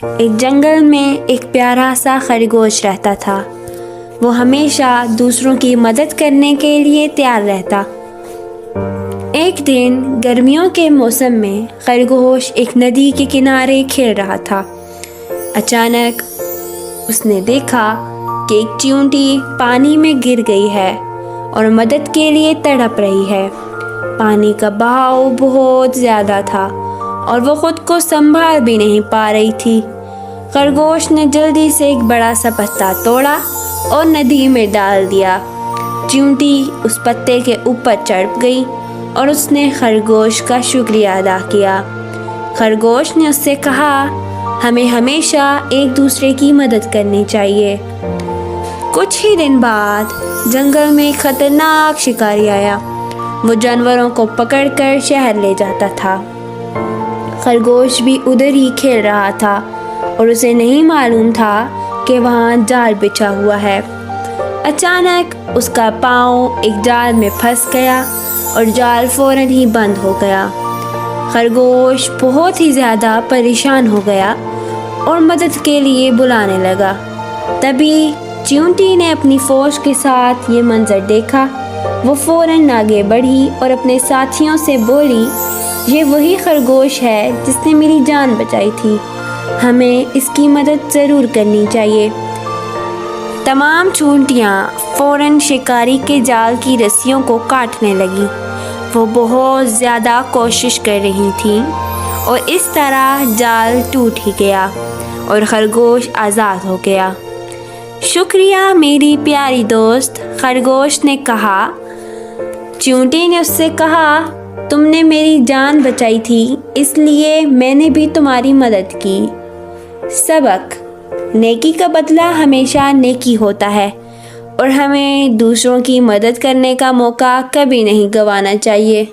ایک جنگل میں ایک پیارا سا خرگوش رہتا تھا۔ وہ ہمیشہ دوسروں کی مدد کرنے کے لیے تیار رہتا۔ ایک دن گرمیوں کے موسم میں خرگوش ایک ندی کے کنارے کھیل رہا تھا۔ اچانک اس نے دیکھا کہ ایک چیونٹی پانی میں گر گئی ہے اور مدد کے لیے تڑپ رہی ہے۔ پانی کا بہاؤ بہت زیادہ تھا اور وہ خود کو سنبھال بھی نہیں پا رہی تھی۔ خرگوش نے جلدی سے ایک بڑا سا پتا توڑا اور ندی میں ڈال دیا۔ چیونٹی اس پتے کے اوپر چڑھ گئی اور اس نے خرگوش کا شکریہ ادا کیا۔ خرگوش نے اس سے کہا، ہمیں ہمیشہ ایک دوسرے کی مدد کرنی چاہیے۔ کچھ ہی دن بعد جنگل میں ایک خطرناک شکاری آیا۔ وہ جانوروں کو پکڑ کر شہر لے جاتا تھا۔ خرگوش بھی ادھر ہی کھیل رہا تھا اور اسے نہیں معلوم تھا کہ وہاں جال بچھا ہوا ہے۔ اچانک اس کا پاؤں ایک جال میں پھنس گیا اور جال فوراً ہی بند ہو گیا۔ خرگوش بہت ہی زیادہ پریشان ہو گیا اور مدد کے لیے بلانے لگا۔ تبھی چیونٹی نے اپنی فوج کے ساتھ یہ منظر دیکھا۔ وہ فوراً آگے بڑھی اور اپنے ساتھیوں سے بولی، یہ وہی خرگوش ہے جس نے میری جان بچائی تھی، ہمیں اس کی مدد ضرور کرنی چاہیے۔ تمام چیونٹیاں فوراً شکاری کے جال کی رسیوں کو کاٹنے لگیں۔ وہ بہت زیادہ کوشش کر رہی تھیں اور اس طرح جال ٹوٹ ہی گیا اور خرگوش آزاد ہو گیا۔ شکریہ میری پیاری دوست، خرگوش نے کہا۔ چیونٹی نے اس سے کہا، تم نے میری جان بچائی تھی اس لیے میں نے بھی تمہاری مدد کی۔ سبق: نیکی کا بدلہ ہمیشہ نیکی ہوتا ہے اور ہمیں دوسروں کی مدد کرنے کا موقع کبھی نہیں گنوانا چاہیے۔